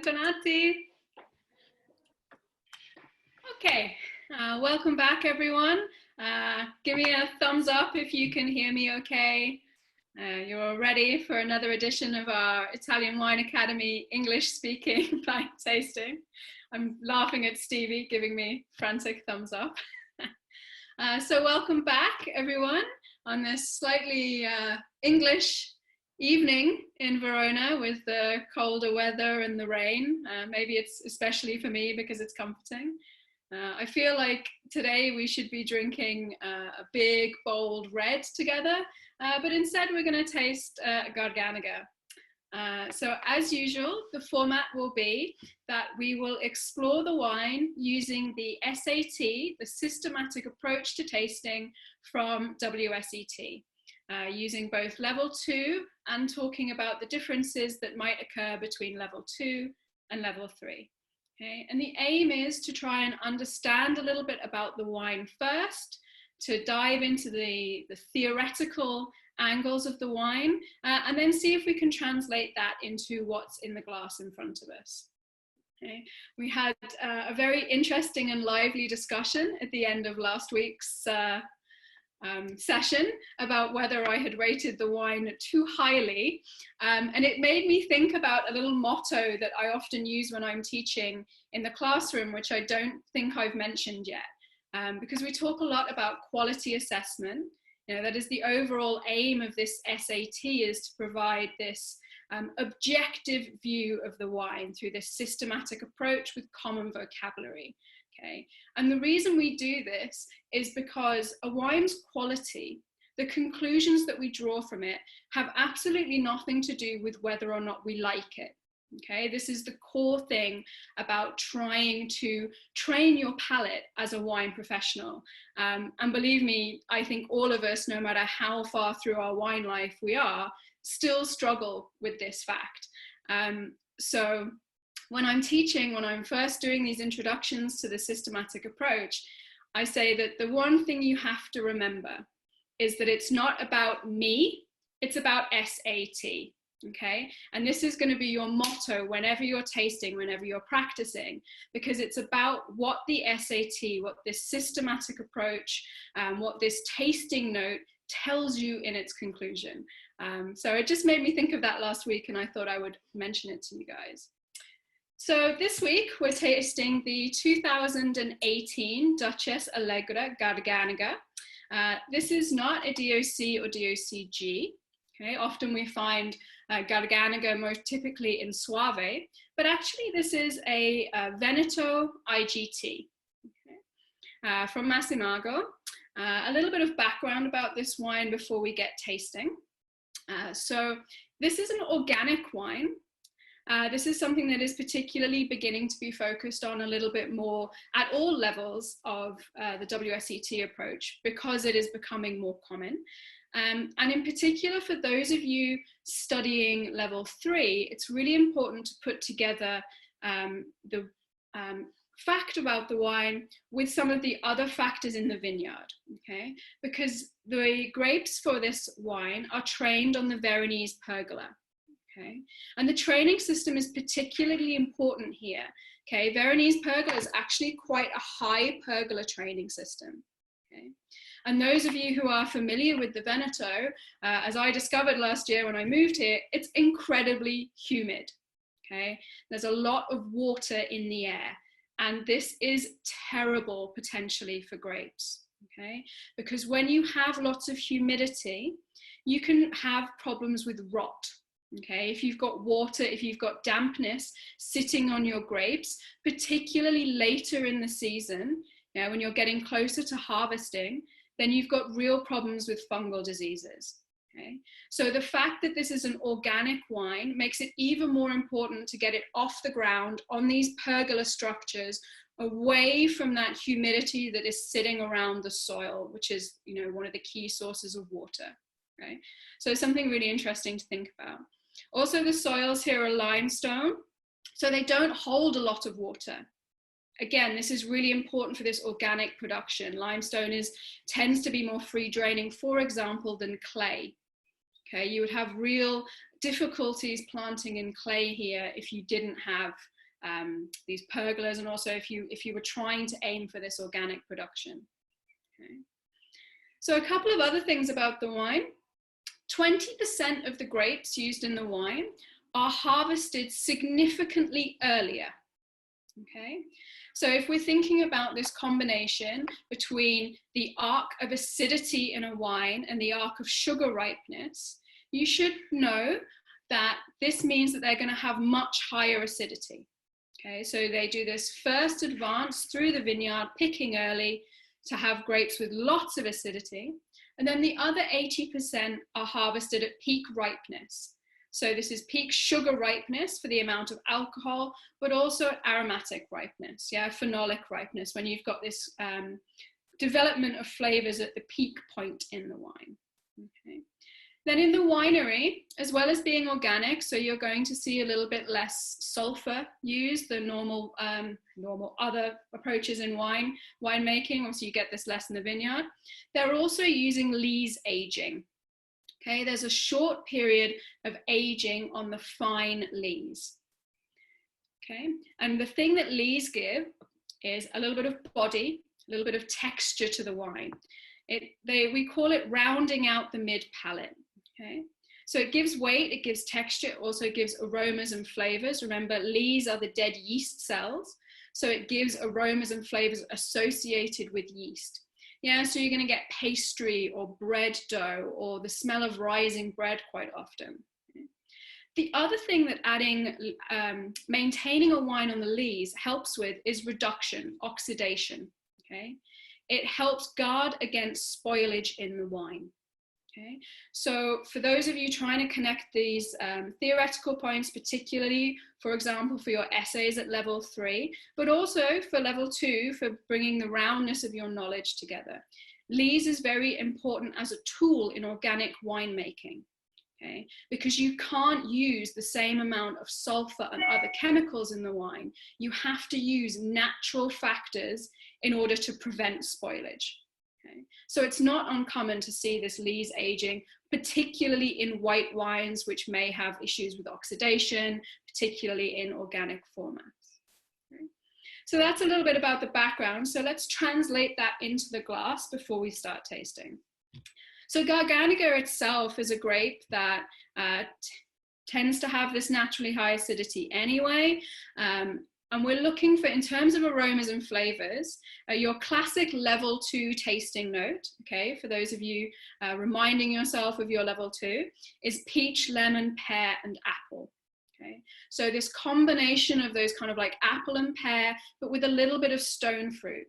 bentornati. Okay, welcome back everyone. Give me a thumbs up if you can hear me okay. You're all ready for another edition of our Italian Wine Academy English speaking blind tasting. I'm laughing at Stevie giving me frantic thumbs up. So welcome back everyone on this slightly English evening in Verona with the colder weather and the rain. Maybe it's especially for me because it's comforting. I feel like today we should be drinking a big bold red together, but instead we're going to taste Garganega. So as usual, the format will be that we will explore the wine using the SAT, the systematic approach to tasting from WSET, using both level 2 and talking about the differences that might occur between level 2 and level 3. Okay? And the aim is to try and understand a little bit about the wine first, to dive into the theoretical angles of the wine, and then see if we can translate that into what's in the glass in front of us. Okay. We had a very interesting and lively discussion at the end of last week's session about whether I had rated the wine too highly, and it made me think about a little motto that I often use when I'm teaching in the classroom, which I don't think I've mentioned yet, because we talk a lot about quality assessment. You know, that is the overall aim of this SAT, is to provide this objective view of the wine through this systematic approach with common vocabulary. Okay, and the reason we do this is because a wine's quality, the conclusions that we draw from it, have absolutely nothing to do with whether or not we like it. Okay, this is the core thing about trying to train your palate as a wine professional. And believe me, I think all of us, no matter how far through our wine life we are, still struggle with this fact. So when I'm teaching, when I'm first doing these introductions to the systematic approach, I say that the one thing you have to remember is that it's not about me, it's about SAT. Okay, and this is going to be your motto whenever you're tasting, whenever you're practicing, because it's about what the SAT, what this systematic approach, what this tasting note tells you in its conclusion. So it just made me think of that last week, and I thought I would mention it to you guys. So this week we're tasting the 2018 Duchessa Allegra Garganega. This is not a DOC or DOCG. Okay, often we find Garganega more typically in Soave, but actually this is a Veneto IGT, okay, from Massimago. A little bit of background about this wine before we get tasting. So this is an organic wine. This is something that is particularly beginning to be focused on a little bit more at all levels of the WSET approach, because it is becoming more common. And in particular, for those of you studying level 3, it's really important to put together the fact about the wine with some of the other factors in the vineyard, okay? Because the grapes for this wine are trained on the Veronese pergola, okay? And the training system is particularly important here, okay? Veronese pergola is actually quite a high pergola training system, okay? And those of you who are familiar with the Veneto, as I discovered last year when I moved here, it's incredibly humid, okay? There's a lot of water in the air, and this is terrible potentially for grapes, okay? Because when you have lots of humidity, you can have problems with rot, okay? If you've got water, if you've got dampness sitting on your grapes, particularly later in the season, you know, when you're getting closer to harvesting, then you've got real problems with fungal diseases. Okay? So the fact that this is an organic wine makes it even more important to get it off the ground on these pergola structures, away from that humidity that is sitting around the soil, which is, you know, one of the key sources of water. Okay? So something really interesting to think about. Also, the soils here are limestone, so they don't hold a lot of water. Again, this is really important for this organic production. Limestone tends to be more free draining, for example, than clay. Okay, you would have real difficulties planting in clay here if you didn't have these pergolas, and also if you were trying to aim for this organic production. Okay. So a couple of other things about the wine. 20% of the grapes used in the wine are harvested significantly earlier. Okay, so if we're thinking about this combination between the arc of acidity in a wine and the arc of sugar ripeness, you should know that this means that they're going to have much higher acidity. Okay, so they do this first advance through the vineyard, picking early to have grapes with lots of acidity, and then the other 80% are harvested at peak ripeness. So this is peak sugar ripeness for the amount of alcohol, but also aromatic ripeness, yeah, phenolic ripeness, when you've got this development of flavors at the peak point in the wine. Okay. Then in the winery, as well as being organic, so you're going to see a little bit less sulfur used than normal other approaches in winemaking. Obviously, you get this less in the vineyard. They're also using lees aging. Okay, there's a short period of aging on the fine lees. Okay, and the thing that lees give is a little bit of body, a little bit of texture to the wine. We call it rounding out the mid palate. Okay, so it gives weight, it gives texture, it also gives aromas and flavors. Remember, lees are the dead yeast cells, so it gives aromas and flavors associated with yeast. Yeah, so you're going to get pastry or bread dough or the smell of rising bread quite often. The other thing that maintaining a wine on the lees helps with is reduction, oxidation. Okay, it helps guard against spoilage in the wine. Okay, so for those of you trying to connect these theoretical points, particularly, for example, for your essays at level 3, but also for level 2, for bringing the roundness of your knowledge together, lees is very important as a tool in organic winemaking. Okay, because you can't use the same amount of sulfur and other chemicals in the wine. You have to use natural factors in order to prevent spoilage. Okay. So it's not uncommon to see this lees aging, particularly in white wines, which may have issues with oxidation, particularly in organic formats. Okay. So that's a little bit about the background. So let's translate that into the glass before we start tasting. So Garganega itself is a grape that tends to have this naturally high acidity anyway. And we're looking for, in terms of aromas and flavors, your classic level 2 tasting note, okay, for those of you reminding yourself of your level 2, is peach, lemon, pear, and apple. Okay, so this combination of those kind of like apple and pear, but with a little bit of stone fruit.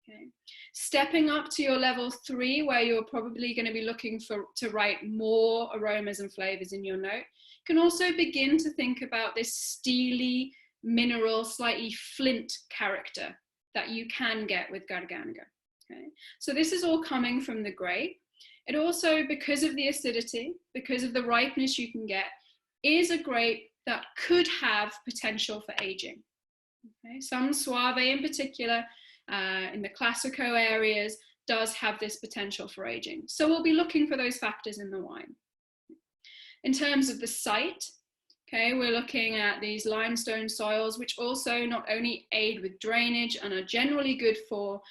Okay. Stepping up to your level 3, where you're probably going to be looking to write more aromas and flavors in your note, you can also begin to think about this steely, mineral, slightly flint character that you can get with Garganega. Okay. So this is all coming from the grape. It also, because of the acidity, because of the ripeness you can get, is a grape that could have potential for aging. Okay. Some Soave in particular, in the Classico areas, does have this potential for aging. So we'll be looking for those factors in the wine. In terms of the site, okay, we're looking at these limestone soils, which also not only aid with drainage and are generally good for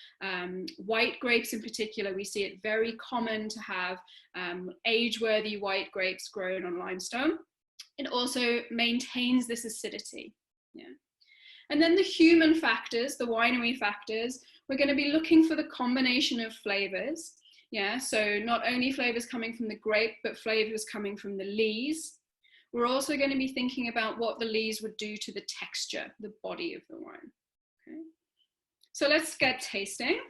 white grapes in particular. We see it very common to have age-worthy white grapes grown on limestone. It also maintains this acidity. Yeah. And then the human factors, the winery factors, we're going to be looking for the combination of flavors. Yeah, so not only flavors coming from the grape, but flavors coming from the lees. We're also going to be thinking about what the lees would do to the texture, the body of the wine. Okay. So let's get tasting.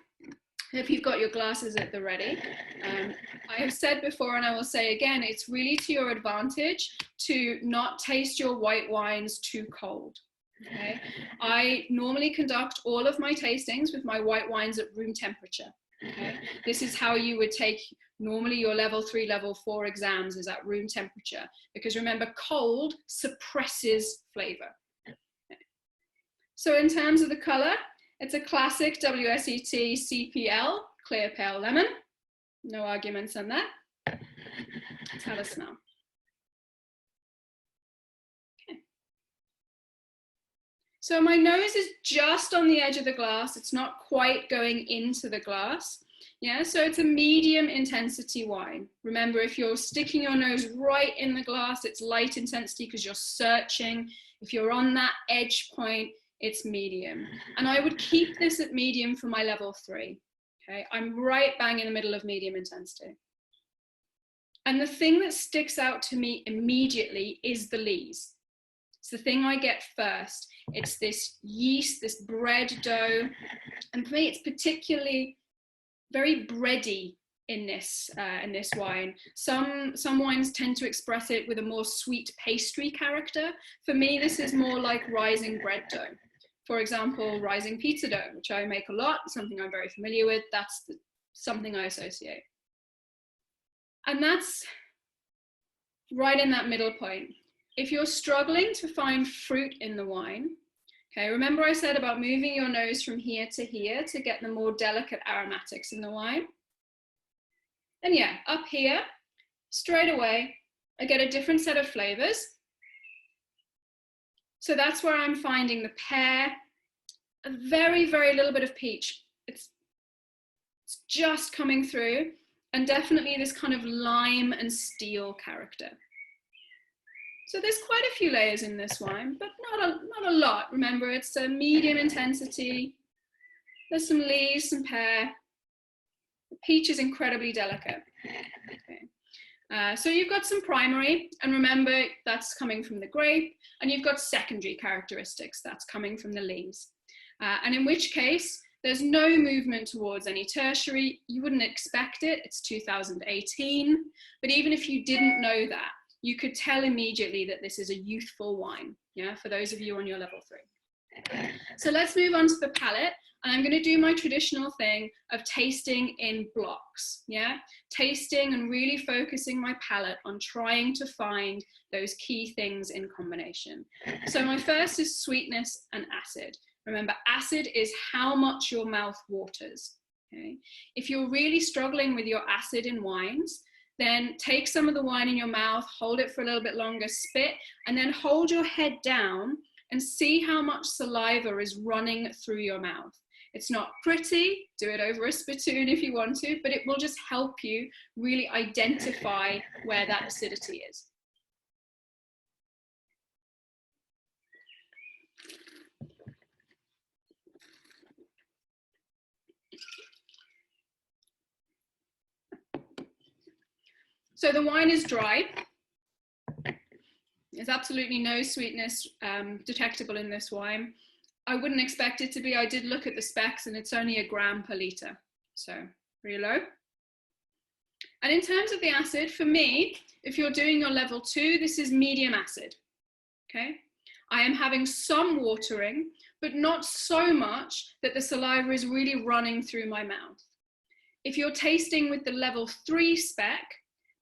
If you've got your glasses at the ready. I have said before, and I will say again, it's really to your advantage to not taste your white wines too cold. Okay. I normally conduct all of my tastings with my white wines at room temperature. Okay. This is how you would take normally your level 3, level 4 exams, is at room temperature, because remember, cold suppresses flavor. Okay. So in terms of the color, it's a classic WSET CPL, clear pale lemon. No arguments on that. Let's have a smell. So my nose is just on the edge of the glass. It's not quite going into the glass. Yeah, so it's a medium intensity wine. Remember, if you're sticking your nose right in the glass, it's light intensity because you're searching. If you're on that edge point, it's medium. And I would keep this at medium for my level 3. Okay, I'm right bang in the middle of medium intensity. And the thing that sticks out to me immediately is the lees. It's the thing I get first. It's this yeast, this bread dough. And for me, it's particularly very bready in this wine. Some wines tend to express it with a more sweet pastry character. For me, this is more like rising bread dough. For example, rising pizza dough, which I make a lot, something I'm very familiar with. That's something I associate. And that's right in that middle point. If you're struggling to find fruit in the wine, okay, remember I said about moving your nose from here to get the more delicate aromatics in the wine? And yeah, up here, straight away, I get a different set of flavors. So that's where I'm finding the pear, a very, very little bit of peach. It's just coming through, and definitely this kind of lime and steel character. So there's quite a few layers in this wine, but not a lot. Remember, it's a medium intensity. There's some leaves, some pear. The peach is incredibly delicate. Okay. So you've got some primary, and remember, that's coming from the grape, and you've got secondary characteristics, that's coming from the leaves. And in which case, there's no movement towards any tertiary. You wouldn't expect it, it's 2018, but even if you didn't know that, you could tell immediately that this is a youthful wine, yeah, for those of you on your level 3. So let's move on to the palate, and I'm going to do my traditional thing of tasting in blocks, yeah, tasting and really focusing my palate on trying to find those key things in combination. So my first is sweetness and acid. Remember, acid is how much your mouth waters, okay? If you're really struggling with your acid in wines, then take some of the wine in your mouth, hold it for a little bit longer, spit, and then hold your head down and see how much saliva is running through your mouth. It's not pretty, do it over a spittoon if you want to, but it will just help you really identify where that acidity is. So the wine is dry. There's absolutely no sweetness detectable in this wine. I wouldn't expect it to be. I did look at the specs and it's only 1 gram per litre, so pretty low. And in terms of the acid, for me, if you're doing your level 2, this is medium acid, okay? I am having some watering, but not so much that the saliva is really running through my mouth. If you're tasting with the level 3 spec,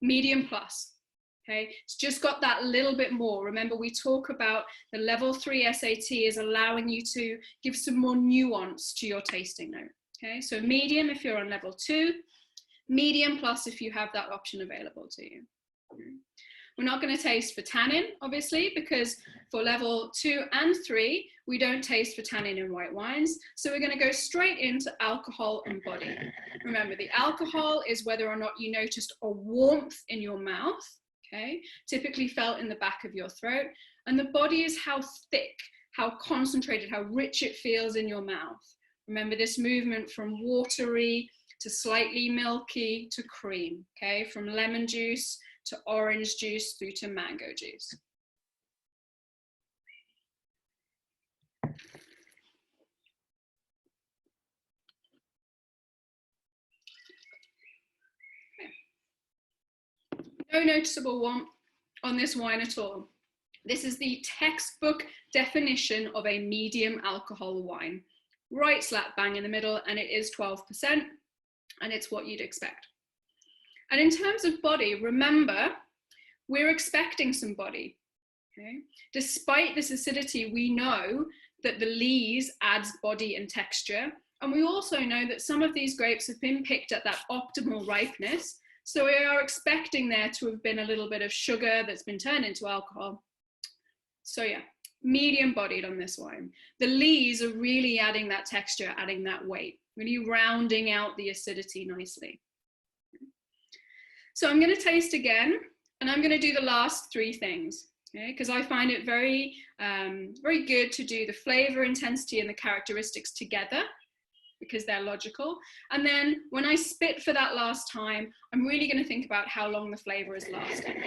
medium plus, okay? It's just got that little bit more. Remember, we talk about the level 3 SAT is allowing you to give some more nuance to your tasting note, okay? So medium if you're on level 2, medium plus if you have that option available to you. We're not going to taste for tannin, obviously, because for level 2 and 3, we don't taste for tannin in white wines. So we're going to go straight into alcohol and body. Remember, the alcohol is whether or not you noticed a warmth in your mouth, okay, typically felt in the back of your throat. And the body is how thick, how concentrated, how rich it feels in your mouth. Remember this movement from watery to slightly milky to cream, okay, from lemon juice to orange juice through to mango juice. Okay. No noticeable warmth on this wine at all. This is the textbook definition of a medium alcohol wine. Right slap bang in the middle, and it is 12%, and it's what you'd expect. And in terms of body, remember, we're expecting some body, okay? Despite this acidity, we know that the lees adds body and texture. And we also know that some of these grapes have been picked at that optimal ripeness. So we are expecting there to have been a little bit of sugar that's been turned into alcohol. So yeah, medium bodied on this wine. The lees are really adding that texture, adding that weight, really rounding out the acidity nicely. So I'm going to taste again, and I'm going to do the last three things, okay? Because I find it very, very good to do the flavor, intensity, and the characteristics together, because they're logical. And then when I spit for that last time, I'm really going to think about how long the flavor is lasting.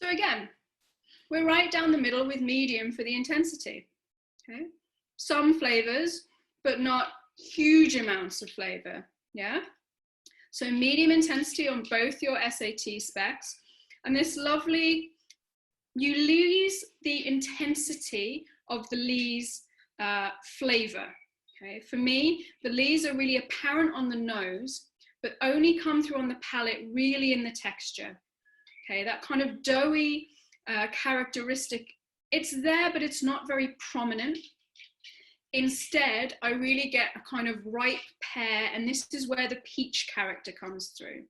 So again, we're right down the middle with medium for the intensity. Okay? Some flavors, but not huge amounts of flavor. Yeah? So medium intensity on both your SAT specs. And this lovely, you lose the intensity of the lees flavor. Okay? For me, the lees are really apparent on the nose, but only come through on the palate really in the texture. Okay, that kind of doughy characteristic, it's there, but it's not very prominent. Instead, I really get a kind of ripe pear, and this is where the peach character comes through.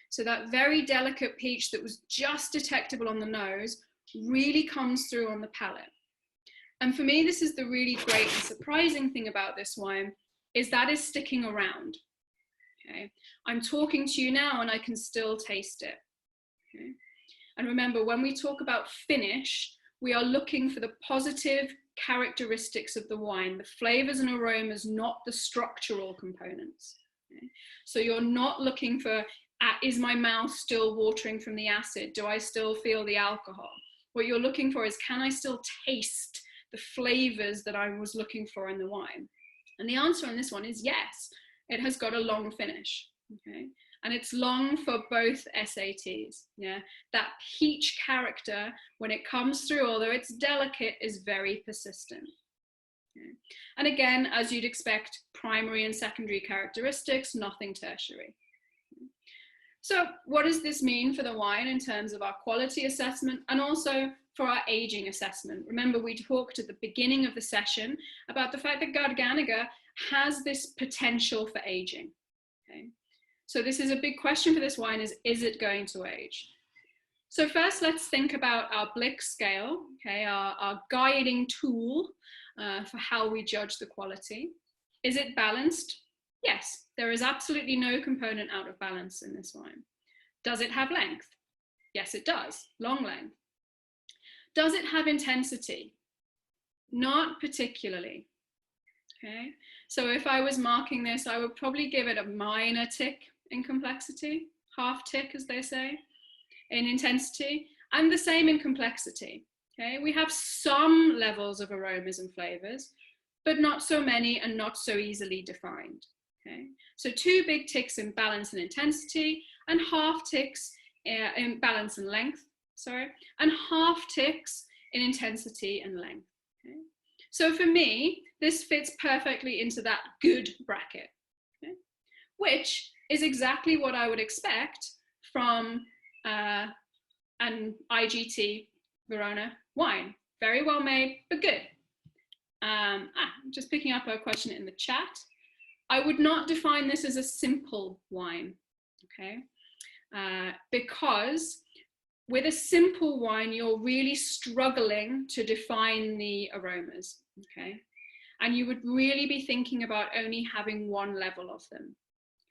So that very delicate peach that was just detectable on the nose really comes through on the palate. And for me, this is the really great and surprising thing about this wine, is that is sticking around. Okay, I'm talking to you now and I can still taste it. Okay. And remember, when we talk about finish, we are looking for the positive characteristics of the wine, the flavors and aromas, not the structural components. Okay. So you're not looking for, is my mouth still watering from the acid? Do I still feel the alcohol? What you're looking for is, can I still taste the flavors that I was looking for in the wine? And the answer on this one is yes. It has got a long finish. Okay. And it's long for both SATs. Yeah, that peach character, when it comes through, although it's delicate, is very persistent. Okay. And again, as you'd expect, primary and secondary characteristics, nothing tertiary. Okay. So what does this mean for the wine in terms of our quality assessment and also for our aging assessment? Remember, we talked at the beginning of the session about the fact that Garganega has this potential for aging. Okay. So this is a big question for this wine, is it going to age? So first, let's think about our Blick scale, okay, our guiding tool for how we judge the quality. Is it balanced? Yes, there is absolutely no component out of balance in this wine. Does it have length? Yes, it does, long length. Does it have intensity? Not particularly. Okay, so if I was marking this, I would probably give it a minor tick in complexity, half tick as they say, in intensity, and the same in complexity. Okay, we have some levels of aromas and flavors, but not so many and not so easily defined. Okay, so 2 big ticks in balance and intensity, and half ticks in balance and length, sorry, and half ticks in intensity and length. Okay. So for me, this fits perfectly into that good bracket, okay, which is exactly what I would expect from an IGT Verona wine. Very well made, but good. Just picking up a question in the chat. I would not define this as a simple wine, okay? Because with a simple wine, you're really struggling to define the aromas, okay? And you would really be thinking about only having one level of them,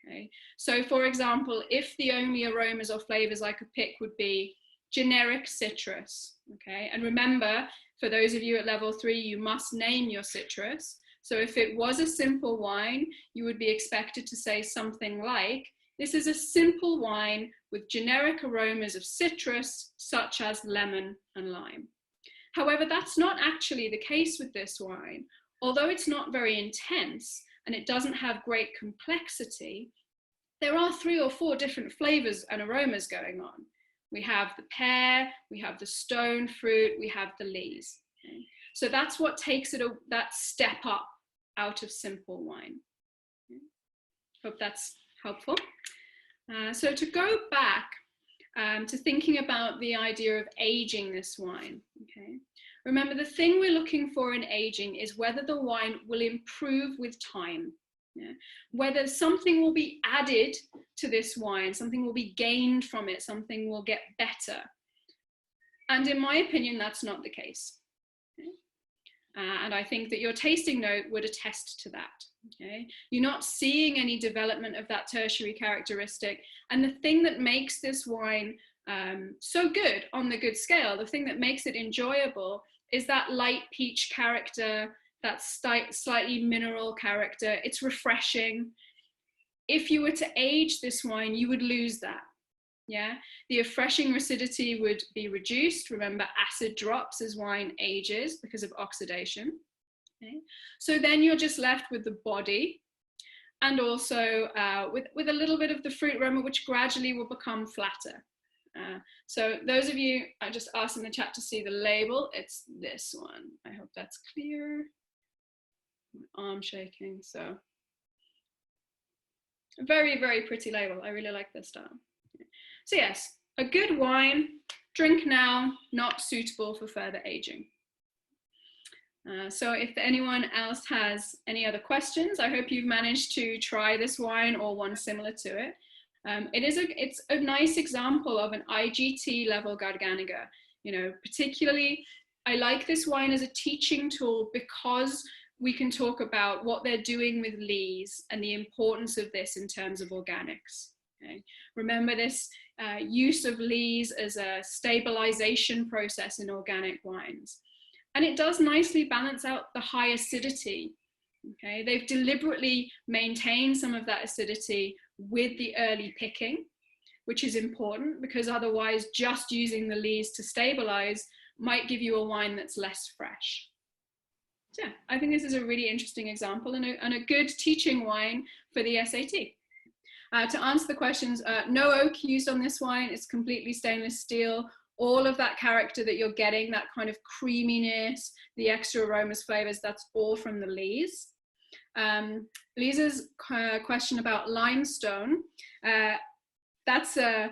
okay? So for example, if the only aromas or flavors I could pick would be generic citrus, okay? And remember, for those of you at level 3, you must name your citrus. So if it was a simple wine, you would be expected to say something like, this is a simple wine with generic aromas of citrus, such as lemon and lime. However, that's not actually the case with this wine. Although it's not very intense and it doesn't have great complexity, there are 3 or 4 different flavors and aromas going on. We have the pear, we have the stone fruit, we have the lees. Okay? So that's what takes it that step up out of simple wine. Okay? Hope that's helpful. So to go back to thinking about the idea of aging this wine, okay? Remember, the thing we're looking for in aging is whether the wine will improve with time. Yeah? Whether something will be added to this wine, something will be gained from it, something will get better. And in my opinion, that's not the case. Okay? And I think that your tasting note would attest to that. Okay? You're not seeing any development of that tertiary characteristic. And the thing that makes this wine so good on the good scale, the thing that makes it enjoyable, is that light peach character, that slightly mineral character. It's refreshing. If you were to age this wine, you would lose that. Yeah, the refreshing acidity would be reduced. Remember, acid drops as wine ages because of oxidation. Okay? So then you're just left with the body, and also with a little bit of the fruit aroma, which gradually will become flatter. So those of you, I just asked in the chat to see the label. It's this one. I hope that's clear. My arm shaking. So a very, very pretty label. I really like this style. So yes, a good wine, drink now, not suitable for further aging. So if anyone else has any other questions, I hope you've managed to try this wine or one similar to it. It's a nice example of an IGT level Garganega. You know, particularly, I like this wine as a teaching tool because we can talk about what they're doing with lees and the importance of this in terms of organics. Okay? Remember this use of lees as a stabilization process in organic wines. And it does nicely balance out the high acidity. Okay? They've deliberately maintained some of that acidity with the early picking, which is important because otherwise just using the lees to stabilize might give you a wine that's less fresh. So yeah, I think this is a really interesting example and a good teaching wine for the SAT. To answer the questions, no oak used on this wine. It's completely stainless steel. All of that character that you're getting, that kind of creaminess, the extra aromas, flavors, that's all from the lees. Lisa's question about limestone, that's a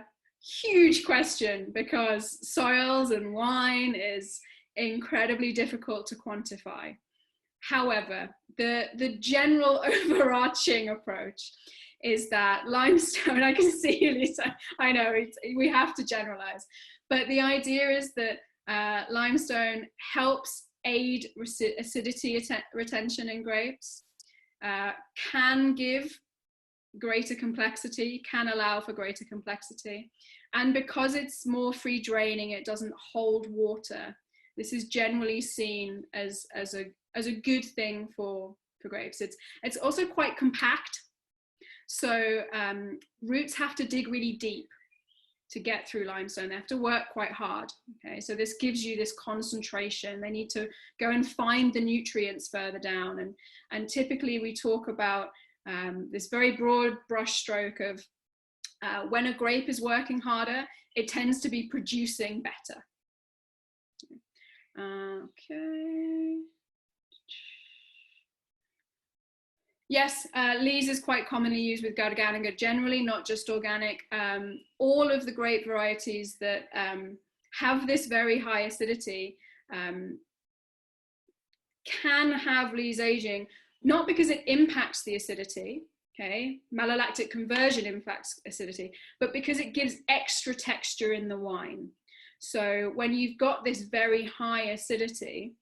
huge question because soils and wine is incredibly difficult to quantify. However, the general overarching approach is that limestone, I can see you, Lisa, I know, we have to generalize, but the idea is that limestone helps aid acidity retention in grapes, can give greater complexity, can allow for greater complexity, and because it's more free draining, it doesn't hold water. This is generally seen as a good thing for grapes. It's also quite compact. So roots have to dig really deep to get through limestone. They have to work quite hard. Okay, so this gives you this concentration. They need to go and find the nutrients further down. And typically we talk about this very broad brush stroke of when a grape is working harder, it tends to be producing better. Okay. Yes, lees is quite commonly used with Garganega, generally, not just organic. All of the grape varieties that have this very high acidity can have lees aging, not because it impacts the acidity, okay? Malolactic conversion impacts acidity, but because it gives extra texture in the wine. So when you've got this very high acidity,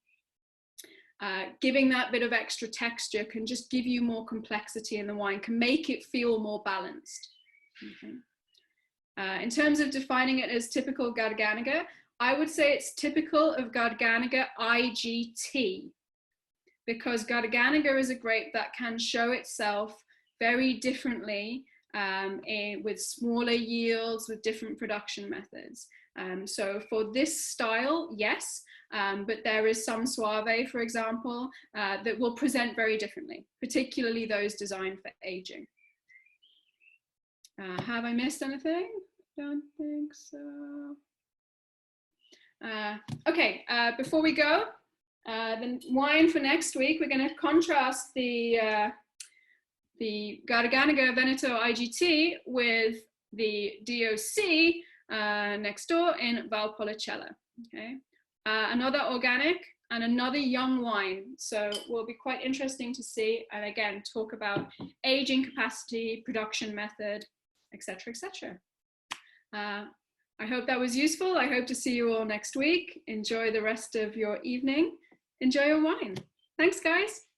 giving that bit of extra texture can just give you more complexity in the wine, can make it feel more balanced. Okay. In terms of defining it as typical Garganega, I would say it's typical of Garganega IGT, because Garganega is a grape that can show itself very differently with smaller yields, with different production methods. So for this style, yes, but there is some Soave, for example, that will present very differently, particularly those designed for aging. Have I missed anything? Don't think so. Okay, before we go, the wine for next week, we're going to contrast the Garganega Veneto IGT with the DOC next door in Valpolicella. Okay, another organic, and another young wine. So will be quite interesting to see, and again, talk about aging capacity, production method, etc., etc. I hope that was useful. I hope to see you all next week. Enjoy the rest of your evening. Enjoy your wine. Thanks, guys.